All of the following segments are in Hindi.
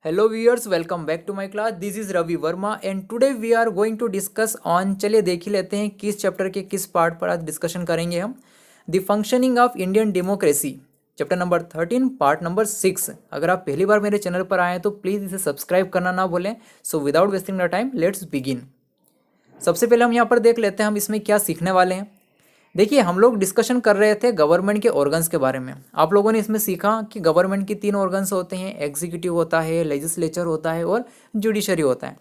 Hello viewers, welcome back to my class. This is Ravi Verma and today we are going to discuss on चलिए देख ही लेते हैं किस चैप्टर के किस पार्ट पर आज डिस्कशन करेंगे हम the functioning of Indian democracy chapter number 13 part number 6। अगर आप पहली बार मेरे चैनल पर आए हैं तो प्लीज़ इसे सब्सक्राइब करना ना भूलें। So without wasting the time let's begin. सबसे पहले हम यहाँ पर देख लेते हैं हम इसमें क्या सीखने वाले हैं। देखिए हम लोग डिस्कशन कर रहे थे गवर्नमेंट के ऑर्गन्स के बारे में। आप लोगों ने इसमें सीखा कि गवर्नमेंट की 3 ऑर्गन्स होते हैं, एग्जीक्यूटिव होता है, लेजिस्लेचर होता है और जुडिशरी होता है।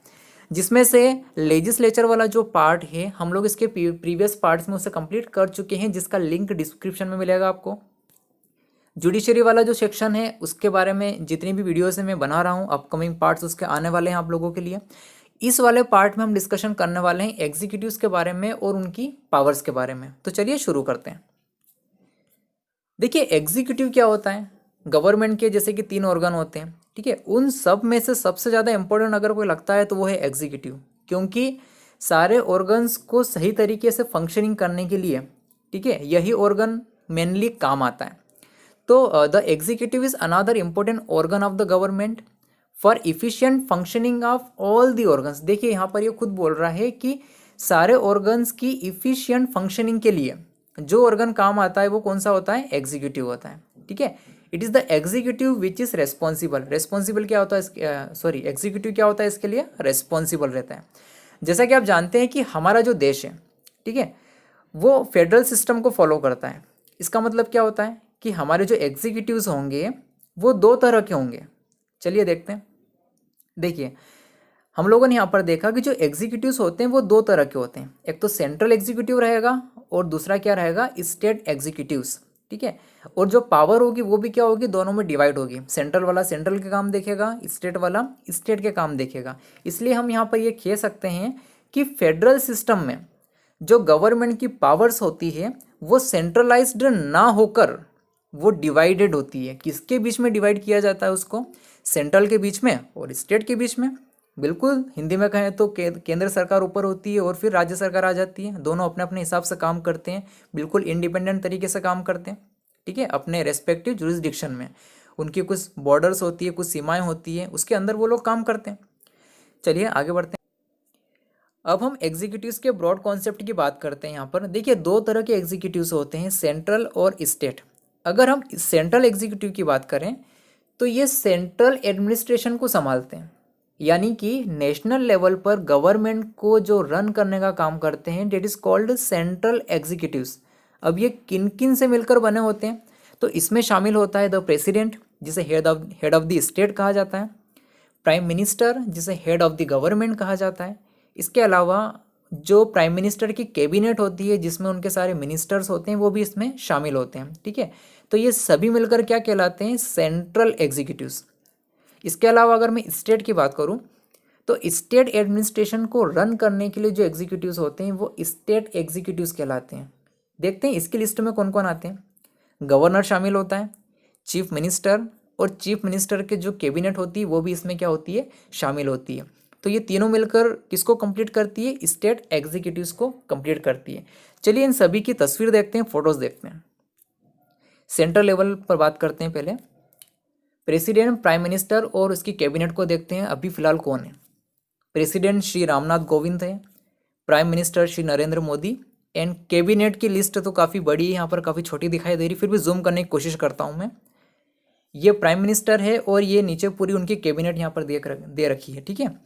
जिसमें से लेजिस्लेचर वाला जो पार्ट है हम लोग इसके प्रीवियस पार्ट्स में उसे कंप्लीट कर चुके हैं, जिसका लिंक डिस्क्रिप्शन में मिलेगा आपको। जुडिशरी वाला जो सेक्शन है उसके बारे में जितनी भी वीडियोस है मैं बना रहा हूँ, अपकमिंग पार्ट्स उसके आने वाले हैं आप लोगों के लिए। इस वाले पार्ट में हम डिस्कशन करने वाले हैं एग्जीक्यूटिव्स के बारे में और उनकी पावर्स के बारे में। तो चलिए शुरू करते हैं। देखिए एग्जीक्यूटिव क्या होता है, गवर्नमेंट के जैसे कि 3 ऑर्गन होते हैं, ठीक है। उन सब में से सबसे ज़्यादा इंपॉर्टेंट अगर कोई लगता है तो वो है एग्जीक्यूटिव, क्योंकि सारे ऑर्गन्स को सही तरीके से फंक्शनिंग करने के लिए, ठीक है, यही ऑर्गन मेनली काम आता है। तो the executive is another important organ of the government for efficient functioning of all the organs. देखिए यहाँ पर ये खुद बोल रहा है कि सारे ऑर्गन्स की इफिशियंट फंक्शनिंग के लिए जो ऑर्गन काम आता है वो कौन सा होता है, एग्जीक्यूटिव होता है, ठीक है। It is the executive which is responsible. Responsible क्या होता है, सॉरी एग्जीक्यूटिव क्या होता है इसके लिए, रेस्पॉन्सिबल रहता है। जैसा कि आप जानते हैं कि हमारा जो देश है, ठीक है, वो फेडरल सिस्टम को फॉलो करता है। इसका मतलब क्या होता है कि हमारे जो एग्जीक्यूटिव्स होंगे वो 2 तरह के होंगे। चलिए देखते हैं। देखिए हम लोगों ने यहाँ पर देखा कि जो एग्जीक्यूटिव्स होते हैं वो 2 तरह के होते हैं। एक तो सेंट्रल एग्जीक्यूटिव रहेगा और दूसरा क्या रहेगा, स्टेट एग्जीक्यूटिव्स, ठीक है। और जो पावर होगी वो भी क्या होगी, दोनों में डिवाइड होगी। सेंट्रल वाला सेंट्रल के काम देखेगा, स्टेट वाला स्टेट के काम देखेगा। इसलिए हम यहाँ पर ये कह सकते हैं कि फेडरल सिस्टम में जो गवर्नमेंट की पावर्स होती है वो सेंट्रलाइज्ड ना होकर वो डिवाइडेड होती है। किसके बीच में डिवाइड किया जाता है उसको, सेंट्रल के बीच में और स्टेट के बीच में। बिल्कुल हिंदी में कहें तो केंद्र सरकार ऊपर होती है और फिर राज्य सरकार आ जाती है। दोनों अपने अपने हिसाब से काम करते हैं, बिल्कुल इंडिपेंडेंट तरीके से काम करते हैं, ठीक है, अपने रेस्पेक्टिव जुरिस्डिक्शन में। उनकी कुछ बॉर्डर्स होती है, कुछ सीमाएं होती है, उसके अंदर वो लोग काम करते हैं। चलिए आगे बढ़ते हैं। अब हम एग्जीक्यूटिव्स के ब्रॉड कॉन्सेप्ट की बात करते हैं। यहाँ पर देखिए 2 तरह के एग्जीक्यूटिव्स होते हैं, सेंट्रल और स्टेट। अगर हम सेंट्रल एग्जीक्यूटिव की बात करें तो ये सेंट्रल एडमिनिस्ट्रेशन को संभालते हैं, यानी कि नेशनल लेवल पर गवर्नमेंट को जो रन करने का काम करते हैं, that is called central executives. अब ये किन किन से मिलकर बने होते हैं, तो इसमें शामिल होता है द प्रेसिडेंट जिसे हेड ऑफ द स्टेट कहा जाता है, प्राइम मिनिस्टर जिसे हेड ऑफ द गवर्नमेंट कहा जाता है। इसके अलावा जो प्राइम मिनिस्टर की कैबिनेट होती है जिसमें उनके सारे मिनिस्टर्स होते हैं वो भी इसमें शामिल होते हैं, ठीक है। तो ये सभी मिलकर क्या कहलाते हैं, सेंट्रल एग्जीक्यूटिव्स। इसके अलावा अगर मैं स्टेट की बात करूं तो स्टेट एडमिनिस्ट्रेशन को रन करने के लिए जो एग्जीक्यूटिव्स होते हैं वो स्टेट एग्जीक्यूटिव्स कहलाते हैं। देखते हैं इसकी लिस्ट में कौन कौन आते हैं। गवर्नर शामिल होता है, चीफ मिनिस्टर, और चीफ मिनिस्टर के जो कैबिनेट होती है वो भी इसमें क्या होती है, शामिल होती है। तो ये तीनों मिलकर किसको कंप्लीट करती है, स्टेट एग्जीक्यूटिव्स को कंप्लीट करती है। चलिए इन सभी की तस्वीर देखते हैं, फोटोज देखते हैं। सेंट्रल लेवल पर बात करते हैं। पहले प्रेसिडेंट, प्राइम मिनिस्टर और उसकी कैबिनेट को देखते हैं अभी फिलहाल कौन है। प्रेसिडेंट श्री रामनाथ कोविंद है, prime minister Shri Narendra Modi, and cabinet की लिस्ट तो काफ़ी बड़ी है, यहाँ पर काफ़ी छोटी दिखाई दे रही, फिर भी जूम करने की कोशिश करता हूँ मैं। ये प्राइम मिनिस्टर है और ये नीचे पूरी उनकी कैबिनेट यहाँ पर दे रखी है, ठीक है।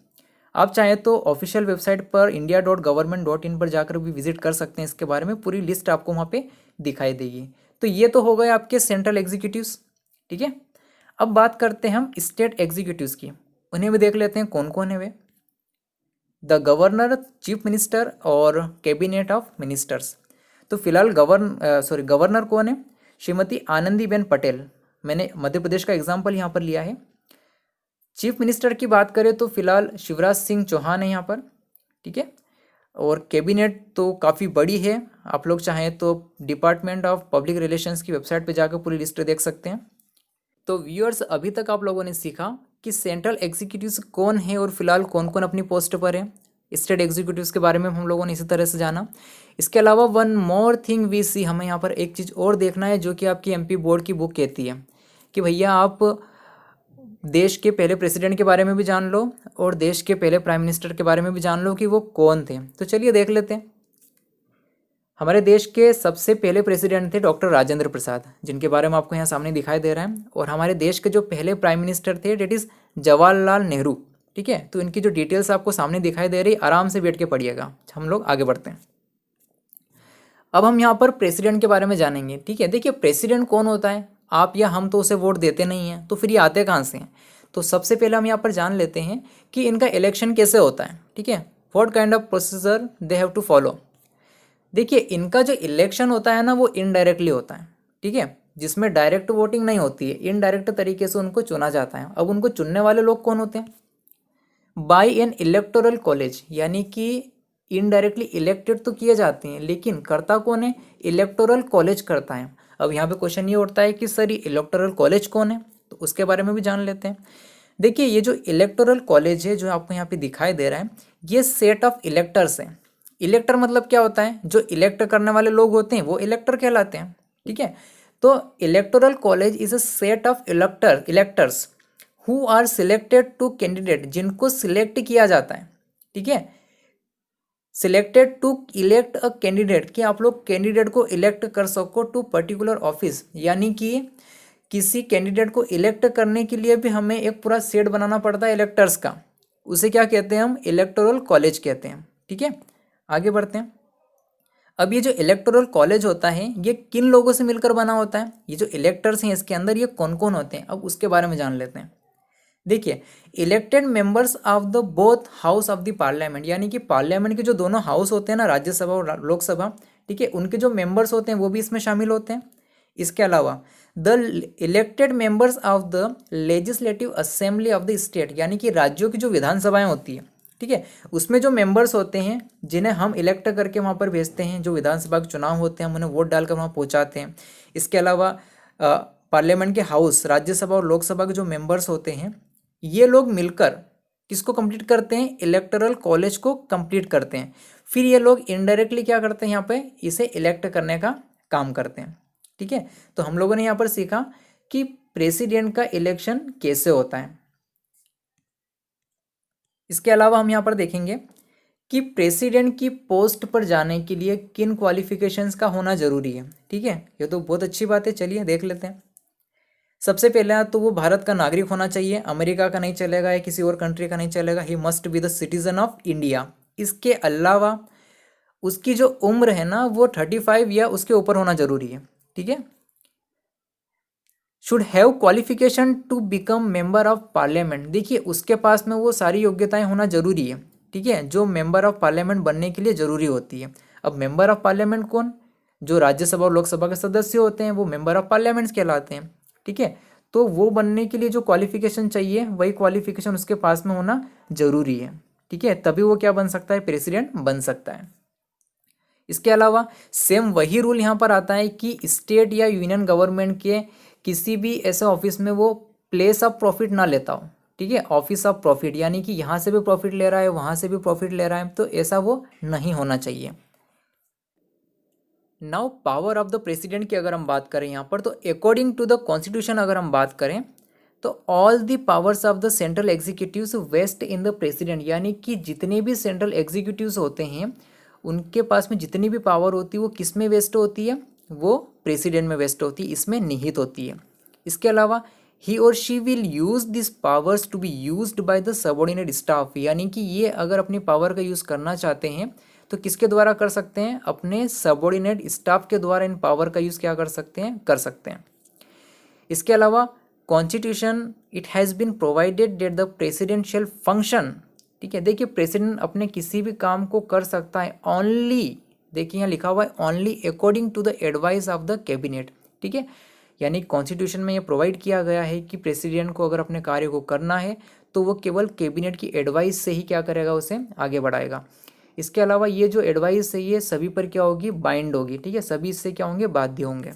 आप चाहें तो ऑफिशियल वेबसाइट पर india.government.in पर जाकर भी विजिट कर सकते हैं, इसके बारे में पूरी लिस्ट आपको वहाँ पे दिखाई देगी। तो ये तो हो गए आपके सेंट्रल एग्जीक्यूटिव्स, ठीक है। अब बात करते हैं हम स्टेट एग्जीक्यूटिव्स की, उन्हें भी देख लेते हैं कौन कौन है वे। द गवर्नर, चीफ मिनिस्टर और कैबिनेट ऑफ मिनिस्टर्स। तो फिलहाल गवर्नर कौन है, श्रीमती आनंदीबेन पटेल। मैंने मध्य प्रदेश का एग्जाम्पल यहाँ पर लिया है। चीफ मिनिस्टर की बात करें तो फिलहाल शिवराज सिंह चौहान है यहाँ पर, ठीक है। और कैबिनेट तो काफ़ी बड़ी है, आप लोग चाहें तो डिपार्टमेंट ऑफ पब्लिक रिलेशंस की वेबसाइट पर जाकर पूरी लिस्ट देख सकते हैं। तो व्यूअर्स अभी तक आप लोगों ने सीखा कि सेंट्रल एग्जीक्यूटिव्स कौन है और फिलहाल कौन कौन अपनी पोस्ट पर है। स्टेट एग्जीक्यूटिव्स के बारे में हम लोगों ने इसी तरह से जाना। इसके अलावा वन मोर थिंग वी सी, हमें यहाँ पर एक चीज़ और देखना है जो कि आपकी एमपी बोर्ड की बुक कहती है कि भैया आप देश के पहले प्रेसिडेंट के बारे में भी जान लो और देश के पहले प्राइम मिनिस्टर के बारे में भी जान लो कि वो कौन थे। तो चलिए देख लेते हैं। हमारे देश के सबसे पहले प्रेसिडेंट थे डॉक्टर राजेंद्र प्रसाद, जिनके बारे में आपको यहाँ सामने दिखाई दे रहा है। और हमारे देश के जो पहले प्राइम मिनिस्टर थे डेट इज़ जवाहरलाल नेहरू। ठीक है, तो इनकी जो डिटेल्स आपको सामने दिखाई दे रही, आराम से बैठ के पढ़िएगा। हम लोग आगे बढ़ते हैं। अब हम यहाँ पर प्रेसिडेंट के बारे में जानेंगे। ठीक है, देखिए प्रेसिडेंट कौन होता है, आप या हम तो उसे वोट देते नहीं हैं, तो फिर ये आते कहाँ से हैं। तो सबसे पहले हम यहाँ पर जान लेते हैं कि इनका इलेक्शन कैसे होता है। ठीक है, what kind of procedure they have to follow. देखिए इनका जो इलेक्शन होता है ना, वो इनडायरेक्टली होता है। ठीक है, जिसमें डायरेक्ट वोटिंग नहीं होती है, इनडायरेक्ट तरीके से उनको चुना जाता है। अब उनको चुनने वाले लोग कौन होते हैं, बाय एन इलेक्टोरल कॉलेज, यानी कि इनडायरेक्टली इलेक्टेड तो किए जाते हैं, लेकिन करता कौन है, इलेक्टोरल कॉलेज करता है। अब यहाँ पे क्वेश्चन ये उठता है कि सर ये इलेक्टोरल कॉलेज कौन है, तो उसके बारे में भी जान लेते हैं। देखिए ये जो इलेक्टोरल कॉलेज है जो आपको यहाँ पे दिखाई दे रहा है, ये सेट ऑफ इलेक्टर्स है। इलेक्टर मतलब क्या होता है, जो इलेक्ट करने वाले लोग होते हैं वो इलेक्टर कहलाते हैं। ठीक है, तो electoral college is a set of electors who are selected to candidate, जिनको सिलेक्ट किया जाता है। ठीक है, selected to elect a candidate, कि आप लोग कैंडिडेट को इलेक्ट कर सको टू पर्टिकुलर ऑफिस, यानी कि किसी कैंडिडेट को इलेक्ट करने के लिए भी हमें एक पूरा सेट बनाना पड़ता है इलेक्टर्स का। उसे क्या कहते हैं हम, इलेक्टोरल कॉलेज कहते हैं। ठीक है, आगे बढ़ते हैं। अब ये जो इलेक्टोरल कॉलेज होता है ये किन लोगों से मिलकर बना होता है, ये जो इलेक्टर्स हैं इसके अंदर ये कौन कौन होते हैं, अब उसके बारे में जान लेते हैं। देखिए elected members of the both house of the parliament, यानी कि पार्लियामेंट के जो दोनों हाउस होते हैं ना, राज्यसभा और लोकसभा, ठीक है, उनके जो मेंबर्स होते हैं वो भी इसमें शामिल होते हैं। इसके अलावा the elected members of the legislative assembly of the state, यानी कि राज्यों की जो विधानसभाएं होती है, ठीक है, उसमें जो मेंबर्स होते हैं जिन्हें हम इलेक्ट करके वहाँ पर भेजते हैं, जो विधानसभा के चुनाव होते हैं हम उन्हें वोट डालकर वहाँ पहुँचाते हैं। इसके अलावा पार्लियामेंट के हाउस, राज्यसभा और लोकसभा के जो मेंबर्स होते हैं ये लोग मिलकर किसको कंप्लीट करते हैं, इलेक्टोरल कॉलेज को कंप्लीट करते हैं। फिर ये लोग इनडायरेक्टली क्या करते हैं, यहाँ पे इसे इलेक्ट करने का काम करते हैं। ठीक है, तो हम लोगों ने यहाँ पर सीखा कि प्रेसिडेंट का इलेक्शन कैसे होता है। इसके अलावा हम यहाँ पर देखेंगे कि प्रेसिडेंट की पोस्ट पर जाने के लिए किन क्वालिफिकेशंस का होना जरूरी है। ठीक है, ये तो बहुत अच्छी बात है, चलिए देख लेते हैं। सबसे पहला तो वो भारत का नागरिक होना चाहिए, अमेरिका का नहीं चलेगा या किसी और कंट्री का नहीं चलेगा, he must be the citizen of India. इसके अलावा उसकी जो उम्र है ना वो 35 या उसके ऊपर होना जरूरी है। ठीक है, should have qualification to become member of parliament, देखिए उसके पास में वो सारी योग्यताएं होना जरूरी है। ठीक है, जो मेंबर ऑफ पार्लियामेंट बनने के लिए जरूरी होती है। अब मेंबर ऑफ पार्लियामेंट कौन, जो राज्यसभा और लोकसभा के सदस्य होते हैं वो मेंबर ऑफ पार्लियामेंट कहलाते हैं। ठीक है, तो वो बनने के लिए जो क्वालिफिकेशन चाहिए वही क्वालिफिकेशन उसके पास में होना जरूरी है। ठीक है, तभी वो क्या बन सकता है, प्रेसिडेंट बन सकता है। इसके अलावा सेम वही रूल यहाँ पर आता है कि स्टेट या यूनियन गवर्नमेंट के किसी भी ऐसे ऑफिस में वो प्लेस ऑफ प्रॉफिट ना लेता हो। ठीक है, ऑफिस ऑफ प्रॉफिट, यानी कि यहाँ से भी प्रॉफिट ले रहा है वहाँ से भी प्रॉफिट ले रहा है, तो ऐसा वो नहीं होना चाहिए। Now power of the president की अगर हम बात करें यहाँ पर, तो अकॉर्डिंग टू द कॉन्स्टिट्यूशन अगर हम बात करें तो all the powers of the central executives vest in the president, यानी कि जितने भी सेंट्रल एग्जीक्यूटिव्स होते हैं उनके पास में जितनी भी पावर होती है वो किस में वेस्ट होती है, वो प्रेसिडेंट में वेस्ट होती है, इसमें निहित होती है। इसके अलावा ही और she will use this powers to be used by the subordinate staff, यानी कि ये अगर अपनी पावर का यूज़ करना चाहते हैं तो किसके द्वारा कर सकते हैं, अपने सबऑर्डिनेट स्टाफ के द्वारा इन पावर का यूज़ क्या कर सकते हैं, कर सकते हैं। इसके अलावा constitution it has been provided that the president shall function, ठीक है, देखिए प्रेसिडेंट अपने किसी भी काम को कर सकता है ओनली, देखिए यहाँ लिखा हुआ है only according to the advice of the cabinet. ठीक है, यानी कॉन्स्टिट्यूशन में ये प्रोवाइड किया गया है कि प्रेसिडेंट को अगर अपने कार्य को करना है तो वो केवल कैबिनेट की एडवाइस से ही क्या करेगा, उसे आगे बढ़ाएगा। इसके अलावा ये जो एडवाइस है ये सभी पर क्या होगी, बाइंड होगी। ठीक है, सभी इससे क्या होंगे, बाध्य होंगे।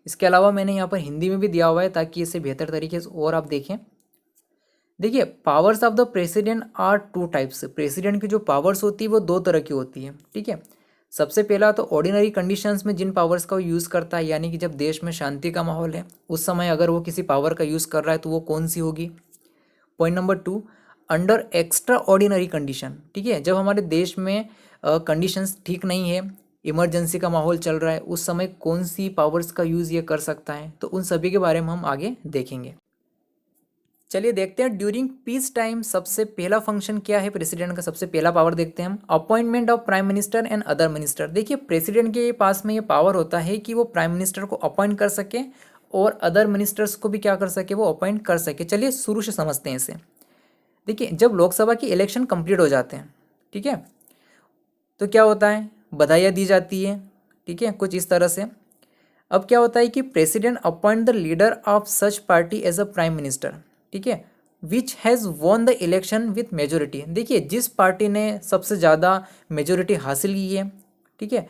इसके अलावा मैंने यहाँ पर हिंदी में भी दिया हुआ है ताकि इसे बेहतर तरीके से और आप देखें। देखिए powers of the president are two types, president की जो पावर्स होती है वो दो तरह की होती है। ठीक है, सबसे पहला तो ऑर्डिनरी कंडीशंस में जिन पावर्स का वो यूज़ करता है, यानी कि जब देश में शांति का माहौल है उस समय अगर वो किसी पावर का यूज़ कर रहा है तो वो कौन सी होगी। Point number 2, under extra ordinary condition, ठीक है, जब हमारे देश में कंडीशंस ठीक नहीं है, इमरजेंसी का माहौल चल रहा है, उस समय कौन सी पावर्स का यूज़ ये कर सकता है, तो उन सभी के बारे में हम आगे देखेंगे। चलिए देखते हैं ड्यूरिंग पीस टाइम सबसे पहला फंक्शन क्या है प्रेसिडेंट का। सबसे पहला पावर देखते हैं हम, appointment of prime minister and other minister. देखिए प्रेसिडेंट के पास में ये पावर होता है कि वो प्राइम मिनिस्टर को अपॉइंट कर सके और अदर मिनिस्टर्स को भी क्या कर सके, वो अपॉइंट कर सके। चलिए शुरू से समझते हैं इसे। देखिए जब लोकसभा की इलेक्शन कंप्लीट हो जाते हैं, ठीक है, तो क्या होता है, बधाइयाँ दी जाती है, ठीक है, कुछ इस तरह से। अब क्या होता है कि president appoint the leader of such party as a prime minister, ठीक है, which has won the election with majority. देखिए जिस पार्टी ने सबसे ज़्यादा मेजोरिटी हासिल की है, ठीक है,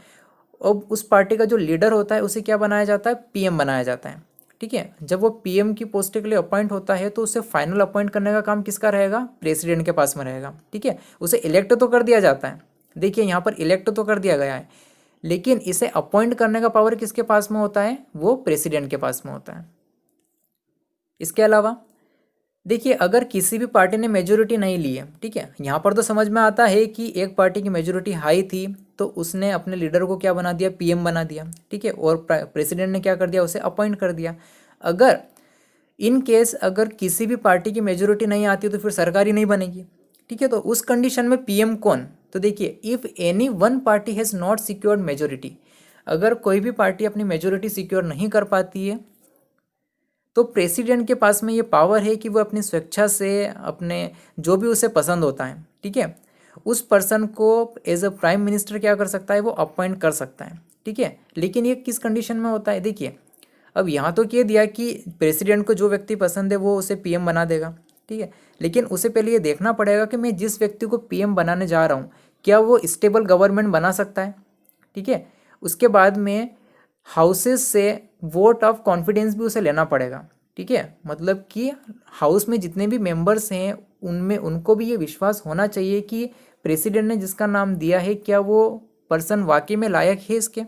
अब उस पार्टी का जो लीडर होता है उसे क्या बनाया जाता है, पीएम बनाया जाता है, ठीक है। जब वो पीएम की पोस्ट के लिए अपॉइंट होता है तो उसे फाइनल अपॉइंट करने का काम किसका रहेगा, प्रेसिडेंट के पास में रहेगा, ठीक है। उसे इलेक्ट तो कर दिया जाता है, देखिए यहाँ पर इलेक्ट तो कर दिया गया है, लेकिन इसे अपॉइंट करने का पावर किसके पास में होता है, वो प्रेसिडेंट के पास में होता है। इसके अलावा देखिए अगर किसी भी पार्टी ने मेजोरिटी नहीं ली है, ठीक है, यहाँ पर तो समझ में आता है कि एक पार्टी की मेजोरिटी हाई थी तो उसने अपने लीडर को क्या बना दिया, पीएम बना दिया, ठीक है, और प्रेसिडेंट ने क्या कर दिया, उसे अपॉइंट कर दिया। अगर इन केस अगर किसी भी पार्टी की मेजोरिटी नहीं आती तो फिर सरकार ही नहीं बनेगी, ठीक है। तो उस कंडीशन में पीएम कौन, तो देखिए if any one party has not secured majority, अगर कोई भी पार्टी अपनी मेजोरिटी सिक्योर नहीं कर पाती है तो प्रेसिडेंट के पास में ये पावर है कि वो अपनी स्वेच्छा से अपने जो भी उसे पसंद होता है, ठीक है, उस पर्सन को एज अ प्राइम मिनिस्टर क्या कर सकता है, वो अपॉइंट कर सकता है, ठीक है। लेकिन ये किस कंडीशन में होता है, देखिए अब यहाँ तो कह दिया कि प्रेसिडेंट को जो व्यक्ति पसंद है वो उसे पीएम बना देगा, ठीक है, लेकिन उसे पहले ये देखना पड़ेगा कि मैं जिस व्यक्ति को पीएम बनाने जा रहा हूँ क्या वो स्टेबल गवर्नमेंट बना सकता है, ठीक है। उसके बाद में हाउसेस से वोट ऑफ कॉन्फिडेंस भी उसे लेना पड़ेगा, ठीक है, मतलब कि हाउस में जितने भी मेंबर्स हैं उनमें उनको भी ये विश्वास होना चाहिए कि प्रेसिडेंट ने जिसका नाम दिया है क्या वो पर्सन वाकई में लायक है इसके।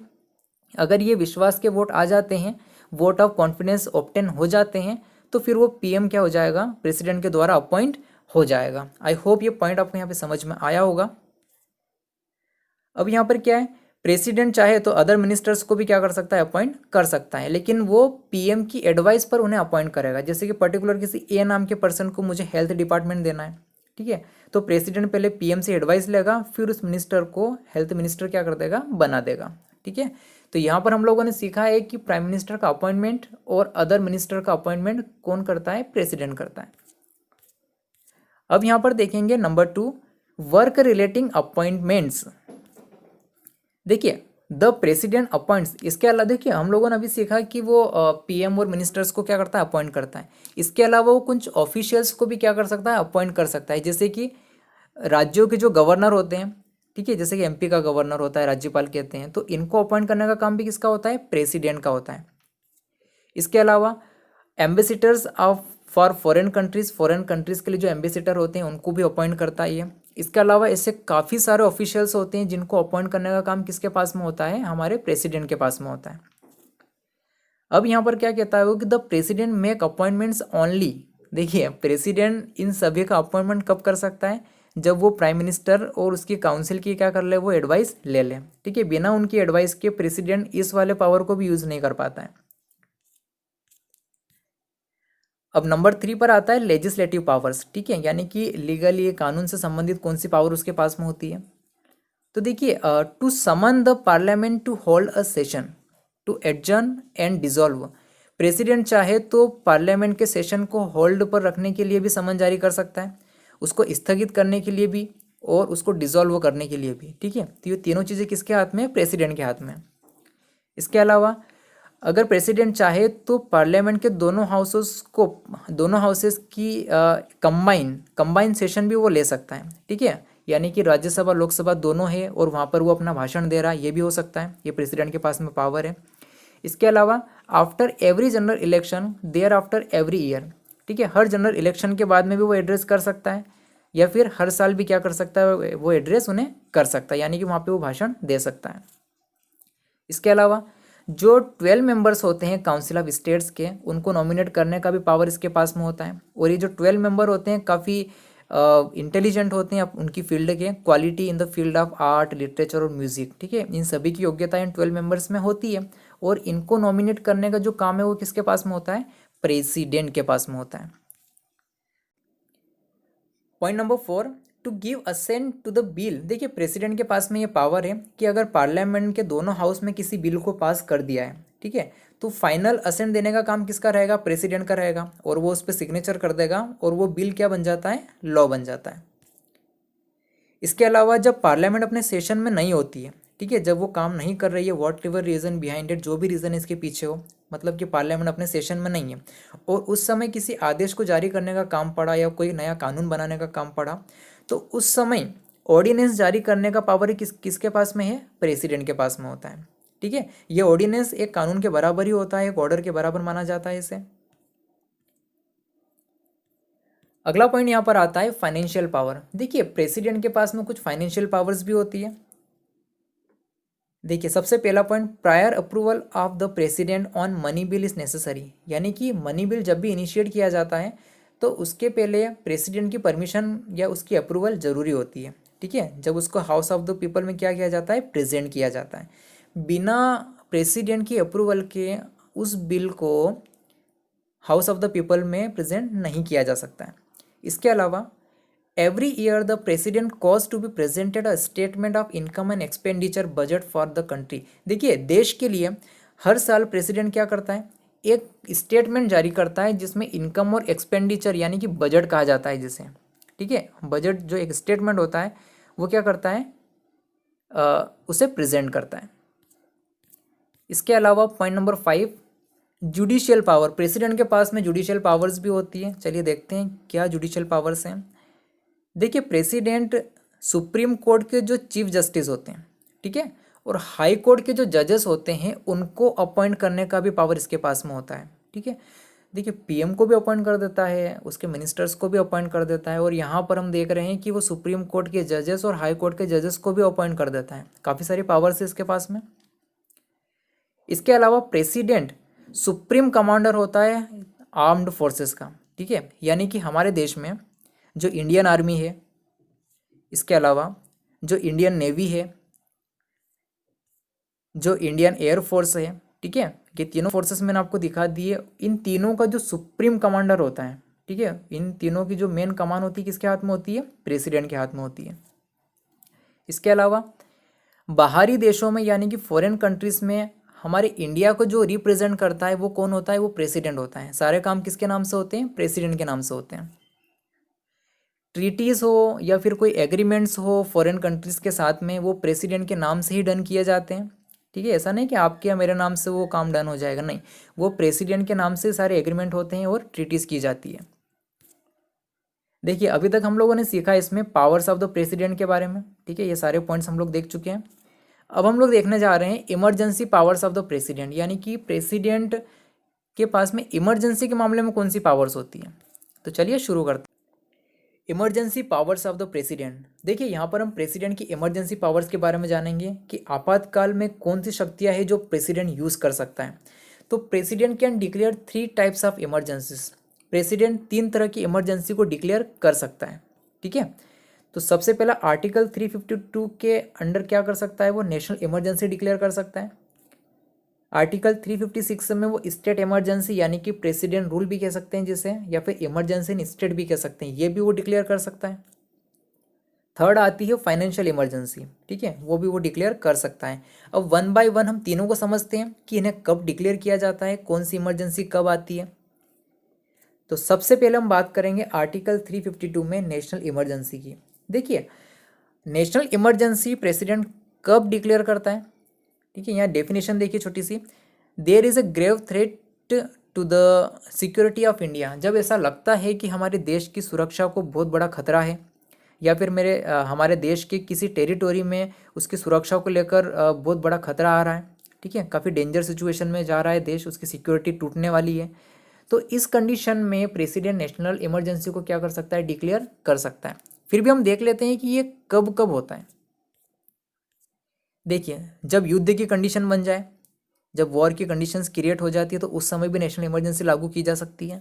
अगर ये विश्वास के वोट आ जाते हैं, वोट ऑफ कॉन्फिडेंस ऑब्टेन हो जाते हैं, तो फिर वो पीएम क्या हो जाएगा, प्रेसिडेंट के द्वारा अपॉइंट हो जाएगा। आई होप ये पॉइंट आपको यहाँ पे समझ में आया होगा। अब यहाँ पर क्या है, प्रेसिडेंट चाहे तो अदर मिनिस्टर्स को भी क्या कर सकता है, अपॉइंट कर सकता है, लेकिन वो पीएम की एडवाइस पर उन्हें अपॉइंट करेगा। जैसे कि पर्टिकुलर किसी ए नाम के पर्सन को मुझे हेल्थ डिपार्टमेंट देना है, ठीक है, तो प्रेसिडेंट पहले पीएम से एडवाइस लेगा, फिर उस मिनिस्टर को हेल्थ मिनिस्टर क्या कर देगा, बना देगा, ठीक है। तो यहाँ पर हम लोगों ने सीखा है कि प्राइम मिनिस्टर का अपॉइंटमेंट और अदर मिनिस्टर का अपॉइंटमेंट कौन करता है, प्रेसिडेंट करता है। अब यहाँ पर देखेंगे नंबर 2, वर्क रिलेटिंग अपॉइंटमेंट्स। देखिए द प्रेसिडेंट अपॉइंट्स, इसके अलावा देखिए हम लोगों ने अभी सीखा कि वो पीएम और मिनिस्टर्स को क्या करता है, अपॉइंट करता है। इसके अलावा वो कुछ ऑफिशियल्स को भी क्या कर सकता है, अपॉइंट कर सकता है। जैसे कि राज्यों के जो गवर्नर होते हैं, ठीक है, जैसे कि एमपी का गवर्नर होता है, राज्यपाल कहते हैं, तो इनको अपॉइंट करने का काम भी किसका होता है, प्रेसिडेंट का होता है। इसके अलावा ambassadors of for foreign countries के लिए जो एम्बेसिडर होते हैं उनको भी अपॉइंट करता है ये। इसके अलावा ऐसे काफ़ी सारे ऑफिशियल्स होते हैं जिनको अपॉइंट करने का काम किसके पास में होता है, हमारे प्रेसिडेंट के पास में होता है। अब यहाँ पर क्या कहता है वो कि the president make appointments only. देखिए प्रेसिडेंट इन सभी का अपॉइंटमेंट कब कर सकता है, जब वो प्राइम मिनिस्टर और उसकी काउंसिल की क्या कर ले, वो एडवाइस ले ले, ठीक है। बिना उनकी एडवाइस के प्रेसिडेंट इस वाले पावर को भी यूज़ नहीं कर पाता है। अब नंबर 3 पर आता है लेजिस्लेटिव पावर्स, ठीक है, यानी कि लीगली कानून से संबंधित कौन सी पावर उसके पास में होती है। तो देखिए to summon the parliament to hold a session, to adjourn and dissolve. President चाहे तो पार्लियामेंट के सेशन को होल्ड पर रखने के लिए भी समन जारी कर सकता है, उसको स्थगित करने के लिए भी और उसको डिसॉल्व करने के लिए भी, ठीक है। तो ये तीनों चीज़ें किसके हाथ में, प्रेसिडेंट के हाथ में। इसके अलावा अगर प्रेसिडेंट चाहे तो पार्लियामेंट के दोनों हाउसेस की कंबाइन सेशन भी वो ले सकता है, ठीक है, यानी कि राज्यसभा लोकसभा दोनों है और वहाँ पर वो अपना भाषण दे रहा है, ये भी हो सकता है, ये प्रेसिडेंट के पास में पावर है। इसके अलावा after every general election thereafter every year, ठीक है, हर जनरल इलेक्शन के बाद में भी वो एड्रेस कर सकता है, या फिर हर साल भी क्या कर सकता है, वो एड्रेस उन्हें कर सकता है, यानी कि वहाँ पे वो भाषण दे सकता है। इसके अलावा जो 12 मेंबर्स होते हैं काउंसिल ऑफ स्टेट्स के, उनको नॉमिनेट करने का भी पावर इसके पास में होता है। और ये जो 12 मेंबर होते हैं काफ़ी इंटेलिजेंट होते हैं उनकी फील्ड के, quality in the field of art, literature और म्यूजिक, ठीक है। इन सभी की योग्यता इन 12 मेंबर्स में होती है। और इनको नॉमिनेट करने का जो काम है वो किसके पास में होता है, प्रेसिडेंट के पास में होता है। Point number 4, to give assent to the bill. देखिए प्रेसिडेंट के पास में ये पावर है कि अगर पार्लियामेंट के दोनों हाउस में किसी बिल को पास कर दिया है, ठीक है, तो फाइनल असेंट देने का काम किसका रहेगा, प्रेसिडेंट का रहेगा। और वो उस पर सिग्नेचर कर देगा और वो बिल क्या बन जाता है, लॉ बन जाता है। इसके अलावा जब पार्लियामेंट अपने सेशन में नहीं होती है, ठीक है, जब वो काम नहीं कर रही है, what ever reason behind it, जो भी रीज़न इसके पीछे हो, मतलब कि पार्लियामेंट अपने सेशन में नहीं है और उस समय किसी आदेश को जारी करने का काम पड़ा या कोई नया कानून बनाने का काम पड़ा, तो उस समय ऑर्डिनेंस जारी करने का पावर किसके पास में है, प्रेसिडेंट के पास में होता है, ठीक है। ये ऑर्डिनेंस एक कानून के बराबर ही होता है, एक ऑर्डर के बराबर माना जाता है इसे। अगला पॉइंट यहाँ पर आता है फाइनेंशियल पावर। देखिए प्रेसिडेंट के पास में कुछ फाइनेंशियल पावर्स भी होती है। देखिए सबसे पहला point, prior approval of the president on money bill is necessary, यानी कि मनी बिल जब भी इनिशिएट किया जाता है तो उसके पहले प्रेसिडेंट की परमिशन या उसकी अप्रूवल ज़रूरी होती है, ठीक है। जब उसको हाउस ऑफ द पीपल में क्या किया जाता है, प्रेजेंट किया जाता है। बिना प्रेसिडेंट की अप्रूवल के उस बिल को हाउस ऑफ द पीपल में प्रेजेंट नहीं किया जा सकता है। इसके अलावा every year the president cause to be presented a statement of income and expenditure budget for the country. देखिए देश के लिए हर साल प्रेसिडेंट क्या करता है, एक स्टेटमेंट जारी करता है जिसमें इनकम और एक्सपेंडिचर यानी कि बजट कहा जाता है जिसे, ठीक है। बजट जो एक स्टेटमेंट होता है वो क्या करता है, उसे प्रेजेंट करता है। इसके अलावा point number 5, judicial power. President के पास में जुडिशियल पावर्स भी होती है। चलिए देखते हैं क्या जुडिशियल पावर्स हैं। देखिए प्रेसिडेंट सुप्रीम कोर्ट के जो चीफ जस्टिस होते हैं, ठीक है, और हाई कोर्ट के जो जजेस होते हैं उनको अपॉइंट करने का भी पावर इसके पास में होता है, ठीक है। देखिए पीएम को भी अपॉइंट कर देता है, उसके मिनिस्टर्स को भी अपॉइंट कर देता है, और यहाँ पर हम देख रहे हैं कि वो सुप्रीम कोर्ट के जजेस और हाई कोर्ट के जजेस को भी अपॉइंट कर देता है। काफ़ी सारी पावर्स है इसके पास में। इसके अलावा प्रेसिडेंट सुप्रीम कमांडर होता है आर्म्ड फोर्सेस का, ठीक है, यानी कि हमारे देश में जो इंडियन आर्मी है, इसके अलावा जो इंडियन नेवी है, जो इंडियन एयरफोर्स है, ठीक है, ये तीनों फोर्सेस मैंने आपको दिखा दिए। इन तीनों का जो सुप्रीम कमांडर होता है, ठीक है, इन तीनों की जो मेन कमान होती है किसके हाथ में होती है, प्रेसिडेंट के हाथ में होती है। इसके अलावा बाहरी देशों में यानी कि फॉरेन कंट्रीज में हमारे इंडिया को जो रिप्रेजेंट करता है वो कौन होता है, वो प्रेसिडेंट होता है। सारे काम किसके नाम से होते हैं, प्रेसिडेंट के नाम से होते हैं। ट्रीटीज़ हो या फिर कोई एग्रीमेंट्स हो फॉरेन कंट्रीज़ के साथ में, वो प्रेसिडेंट के नाम से ही डन किए जाते हैं, ठीक है। ऐसा नहीं कि आपके या मेरे नाम से वो काम डन हो जाएगा, नहीं, वो प्रेसिडेंट के नाम से सारे एग्रीमेंट होते हैं और ट्रीटीज़ की जाती है। देखिए अभी तक हम लोगों ने सीखा इसमें पावर्स ऑफ द प्रेसिडेंट के बारे में, ठीक है, ये सारे पॉइंट्स हम लोग देख चुके हैं। अब हम लोग देखने जा रहे हैं emergency powers of the president, यानी कि प्रेसिडेंट के पास में इमरजेंसी के मामले में कौन सी पावर्स होती हैं। तो चलिए शुरू करते हैं। Emergency powers of the president. देखिए यहाँ पर हम प्रेसिडेंट की इमरजेंसी पावर्स के बारे में जानेंगे कि आपातकाल में कौन सी शक्तियाँ हैं जो प्रेसिडेंट यूज़ कर सकता है। तो president can declare 3 types of emergencies. President 3 तरह की इमरजेंसी को डिक्लेयर कर सकता है, ठीक है। तो सबसे पहला आर्टिकल 352 के अंडर क्या कर सकता है, वो नेशनल इमरजेंसी डिक्लेयर कर सकता है। आर्टिकल 356 में वो स्टेट इमरजेंसी यानी कि प्रेसिडेंट रूल भी कह सकते हैं जिसे, या फिर इमरजेंसी इन स्टेट भी कह सकते हैं, ये भी वो डिक्लेयर कर सकता है। थर्ड आती है फाइनेंशियल इमरजेंसी, ठीक है, वो भी वो डिक्लेयर कर सकता है। अब 1 बाय 1 हम तीनों को समझते हैं कि इन्हें कब डिक्लेयर किया जाता है, कौन सी इमरजेंसी कब आती है। तो सबसे पहले हम बात करेंगे आर्टिकल 352 में नेशनल इमरजेंसी की। देखिए नेशनल इमरजेंसी प्रेसिडेंट कब डिक्लेयर करता है, ठीक है, यहाँ डेफिनेशन देखिए छोटी सी। There is a grave threat to the security of India. जब ऐसा लगता है कि हमारे देश की सुरक्षा को बहुत बड़ा खतरा है, या फिर हमारे देश के किसी टेरिटोरी में उसकी सुरक्षा को लेकर बहुत बड़ा खतरा आ रहा है, ठीक है, काफ़ी डेंजर सिचुएशन में जा रहा है देश, उसकी सिक्योरिटी टूटने वाली है, तो इस कंडीशन में प्रेसिडेंट नेशनल इमरजेंसी को क्या कर सकता है, डिक्लेयर कर सकता है। फिर भी हम देख लेते हैं कि ये कब कब होता है। देखिए, जब युद्ध की कंडीशन बन जाए, जब वॉर की कंडीशंस क्रिएट हो जाती है तो उस समय भी नेशनल इमरजेंसी लागू की जा सकती है।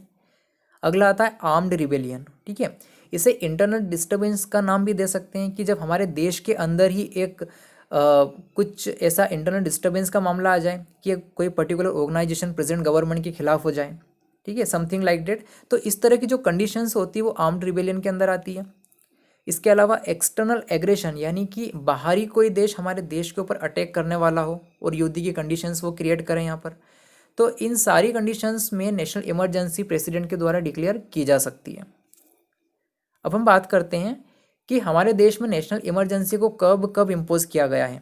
अगला आता है आर्म्ड रिबेलियन। ठीक है, इसे इंटरनल डिस्टर्बेंस का नाम भी दे सकते हैं कि जब हमारे देश के अंदर ही एक कुछ ऐसा इंटरनल डिस्टर्बेंस का मामला आ जाए कि कोई पर्टिकुलर ऑर्गेनाइजेशन प्रेजेंट गवर्नमेंट के खिलाफ हो जाए। ठीक है, समथिंग लाइक डेट। तो इस तरह की जो कंडीशंस होती है वो आर्म्ड रिबेलियन के अंदर आती है। इसके अलावा एक्सटर्नल एग्रेशन, यानी कि बाहरी कोई देश हमारे देश के ऊपर अटैक करने वाला हो और युद्ध की कंडीशंस वो क्रिएट करें यहाँ पर, तो इन सारी कंडीशंस में नेशनल इमरजेंसी प्रेसिडेंट के द्वारा डिक्लेयर की जा सकती है। अब हम बात करते हैं कि हमारे देश में नेशनल इमरजेंसी को कब कब इम्पोज किया गया है।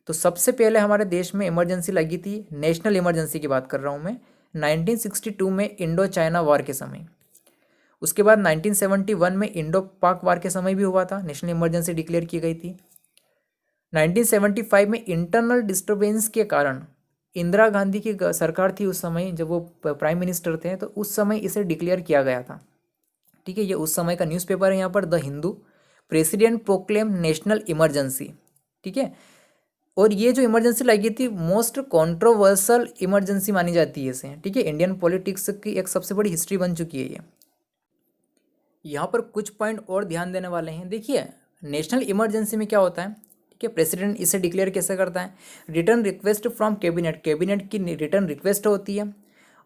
तो सबसे पहले हमारे देश में इमरजेंसी लगी थी, नेशनल इमरजेंसी की बात कर रहा हूँ मैं, 1962 में इंडो चाइना वॉर के समय। उसके बाद 1971 में इंडो पाक वार के समय भी हुआ था, नेशनल इमरजेंसी डिक्लेयर की गई थी। 1975 में इंटरनल डिस्टर्बेंस के कारण, इंदिरा गांधी की सरकार थी उस समय, जब वो प्राइम मिनिस्टर थे, तो उस समय इसे डिक्लेयर किया गया था। ठीक है, ये उस समय का न्यूज़पेपर है यहाँ पर, the Hindu. President proclaim national emergency. ठीक है, और ये जो इमरजेंसी लगी थी मोस्ट कंट्रोवर्शियल इमरजेंसी मानी जाती है इसे। ठीक है, इंडियन पॉलिटिक्स की एक सबसे बड़ी हिस्ट्री बन चुकी है ये। यहाँ पर कुछ पॉइंट और ध्यान देने वाले हैं। देखिए, नेशनल इमरजेंसी में क्या होता है। ठीक है, प्रेसिडेंट इसे डिक्लेयर कैसे करता है, return request from cabinet, cabinet की रिटर्न रिक्वेस्ट होती है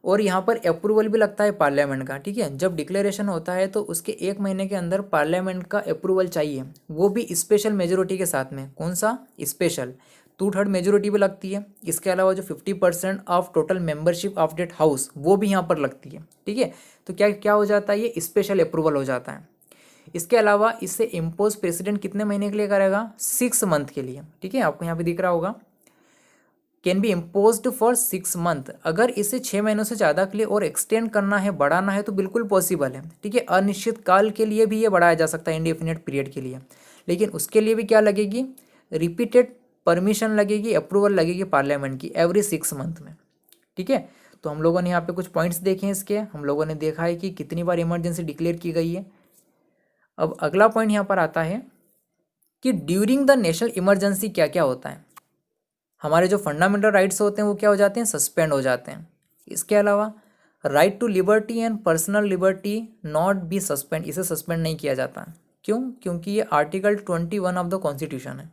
और यहाँ पर अप्रूवल भी लगता है पार्लियामेंट का। ठीक है, जब डिक्लेरेशन होता है तो उसके 1 महीने के अंदर पार्लियामेंट का अप्रूवल चाहिए, वो भी स्पेशल मेजोरिटी के साथ में। कौन सा स्पेशल, 2/3 मेजोरिटी भी लगती है। इसके अलावा जो 50% of total membership of that house वो भी यहाँ पर लगती है। ठीक है, तो क्या क्या हो जाता है, ये स्पेशल अप्रूवल हो जाता है। इसके अलावा इससे इम्पोज प्रेसिडेंट कितने महीने के लिए करेगा, 6 मंथ के लिए। ठीक है, आपको यहाँ पे दिख रहा होगा, can be imposed for 6 month. अगर इसे 6 महीनों से ज़्यादा के लिए और एक्सटेंड करना है, बढ़ाना है, तो बिल्कुल पॉसिबल है। ठीक है, अनिश्चित काल के लिए भी ये बढ़ाया जा सकता है, इंडेफिनिट पीरियड के लिए। लेकिन उसके लिए भी क्या लगेगी, रिपीटेड परमिशन लगेगी, अप्रूवल लगेगी पार्लियामेंट की एवरी 6 मंथ में। ठीक है, तो हम लोगों ने यहाँ पे कुछ पॉइंट्स देखे हैं इसके। हम लोगों ने देखा है कि कितनी बार इमरजेंसी डिक्लेयर की गई है। अब अगला पॉइंट यहाँ पर आता है कि ड्यूरिंग द नेशनल इमरजेंसी क्या क्या होता है। हमारे जो फंडामेंटल राइट्स होते हैं वो क्या हो जाते हैं, सस्पेंड हो जाते हैं। इसके अलावा right to liberty and personal liberty not be suspend, इसे सस्पेंड नहीं किया जाता। क्यों, क्योंकि ये आर्टिकल 21 ऑफ द कॉन्स्टिट्यूशन है।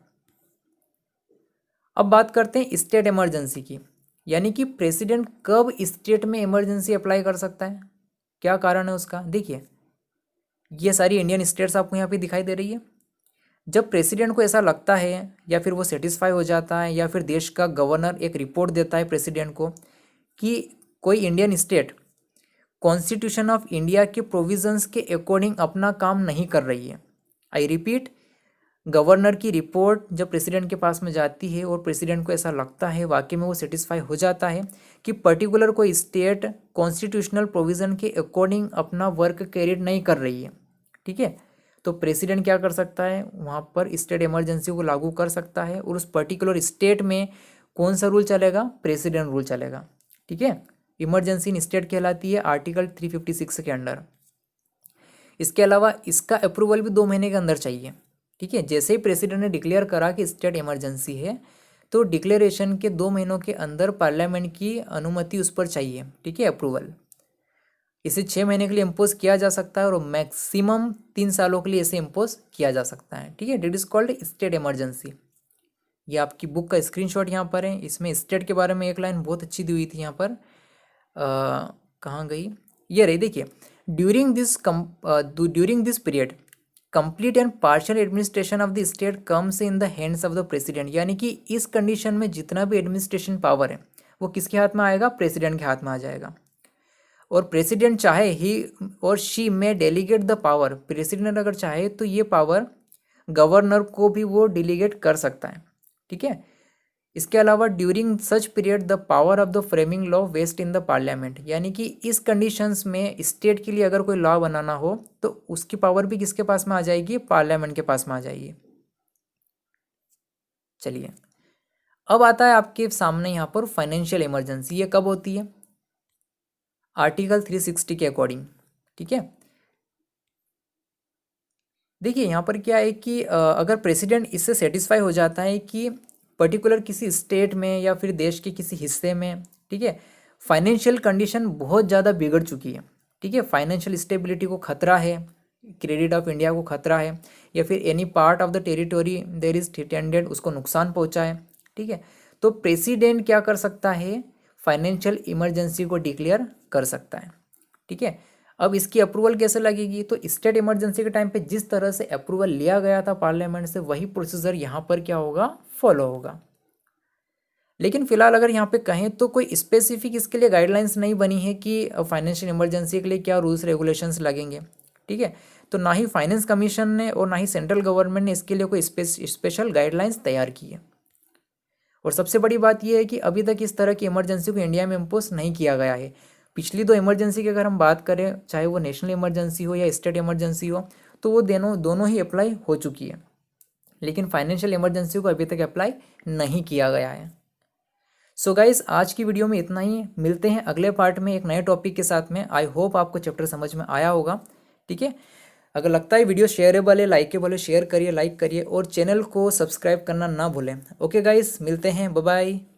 अब बात करते हैं स्टेट इमरजेंसी की, यानी कि प्रेसिडेंट कब स्टेट में इमरजेंसी अप्लाई कर सकता है, क्या कारण है उसका। देखिए, ये सारी इंडियन स्टेट्स आपको यहाँ पे दिखाई दे रही है। जब प्रेसिडेंट को ऐसा लगता है या फिर वो सेटिस्फाई हो जाता है या फिर देश का गवर्नर एक रिपोर्ट देता है प्रेसिडेंट को कि कोई Indian state constitution of India के प्रोविजंस के अकॉर्डिंग अपना काम नहीं कर रही है। आई रिपीट, गवर्नर की रिपोर्ट जब प्रेसिडेंट के पास में जाती है और प्रेसिडेंट को ऐसा लगता है, वाकई में वो सेटिस्फाई हो जाता है कि पर्टिकुलर कोई स्टेट कॉन्स्टिट्यूशनल प्रोविज़न के अकॉर्डिंग अपना वर्क कैरिड नहीं कर रही है। ठीक है, तो प्रेसिडेंट क्या कर सकता है, वहाँ पर स्टेट इमरजेंसी को लागू कर सकता है और उस पर्टिकुलर स्टेट में कौन सा रूल चलेगा, प्रेसिडेंट रूल चलेगा। ठीक है, इमरजेंसी इन स्टेट कहलाती है आर्टिकल 356 के अंडर। इसके अलावा इसका अप्रूवल भी 2 महीने के अंदर चाहिए। ठीक है, जैसे ही प्रेसिडेंट ने डिक्लेयर करा कि स्टेट इमरजेंसी है, तो डिक्लेरेशन के 2 महीनों के अंदर पार्लियामेंट की अनुमति उस पर चाहिए। ठीक है, अप्रूवल। इसे 6 महीने के लिए इम्पोज किया जा सकता है और मैक्सिमम 3 सालों के लिए इसे इम्पोज किया जा सकता है। ठीक है, it is called state emergency. ये आपकी बुक का स्क्रीनशॉट यहाँ पर है। इसमें स्टेट के बारे में एक लाइन बहुत अच्छी दी हुई थी यहाँ पर, कहाँ गई, ये रही, देखिए, during this period complete and partial administration of the state comes in the hands of the president. यानी कि इस कंडीशन में जितना भी एडमिनिस्ट्रेशन पावर है वो किसके हाथ में आएगा, प्रेसिडेंट के हाथ में आ जाएगा। और प्रेसिडेंट चाहे ही और शी में डेलीगेट द पावर, प्रेसिडेंट अगर चाहे तो ये पावर गवर्नर को भी वो डेलीगेट कर सकता है। ठीक है, इसके अलावा during such period the power of the framing law vest in the parliament. यानी कि इस कंडीशंस में स्टेट के लिए अगर कोई लॉ बनाना हो तो उसकी पावर भी किसके पास में आ जाएगी, पार्लियामेंट के पास में आ जाएगी। चलिए, अब आता है आपके सामने यहाँ पर फाइनेंशियल इमरजेंसी। ये कब होती है, आर्टिकल 360 के अकॉर्डिंग। ठीक है, देखिए यहाँ पर क्या है कि अगर प्रेसिडेंट इससे सेटिस्फाई हो जाता है कि पर्टिकुलर किसी स्टेट में या फिर देश के किसी हिस्से में, ठीक है, फाइनेंशियल कंडीशन बहुत ज़्यादा बिगड़ चुकी है, ठीक है, फाइनेंशियल स्टेबिलिटी को खतरा है, क्रेडिट ऑफ इंडिया को खतरा है, या फिर any part of the territory there is threatened, उसको नुकसान पहुंचा है, ठीक है, तो प्रेसिडेंट क्या कर सकता है, फाइनेंशियल इमरजेंसी को डिक्लेयर कर सकता है, ठीक है। अब इसकी अप्रूवल कैसे लगेगी, तो स्टेट इमरजेंसी के टाइम पे जिस तरह से अप्रूवल लिया गया था पार्लियामेंट से, वही प्रोसीजर यहाँ पर क्या होगा, फॉलो होगा। लेकिन फिलहाल अगर यहाँ पे कहें तो कोई स्पेसिफिक इसके लिए गाइडलाइंस नहीं बनी है कि फाइनेंशियल इमरजेंसी के लिए क्या रूल्स रेगुलेशंस लगेंगे, ठीक है। तो ना ही फाइनेंस कमीशन ने और ना ही सेंट्रल गवर्नमेंट ने इसके लिए कोई स्पेशल गाइडलाइंस तैयार की है। और सबसे बड़ी बात यह है कि अभी तक इस तरह की इमरजेंसी को इंडिया में इम्पोज नहीं किया गया है। पिछली दो इमरजेंसी की अगर हम बात करें, चाहे वो नेशनल इमरजेंसी हो या स्टेट इमरजेंसी हो, तो वो दोनों ही अप्लाई हो चुकी है, लेकिन फाइनेंशियल इमरजेंसी को अभी तक अप्लाई नहीं किया गया है। सो गाइस, आज की वीडियो में इतना ही। मिलते हैं अगले पार्ट में एक नए टॉपिक के साथ में। आई होप आपको चैप्टर समझ में आया होगा, ठीक है। अगर लगता है वीडियो शेयरेबल है, लाइकेबल है, शेयर करिए, लाइक करिए और चैनल को सब्सक्राइब करना ना भूलें। ओके गाइस, मिलते हैं, बाय बाय।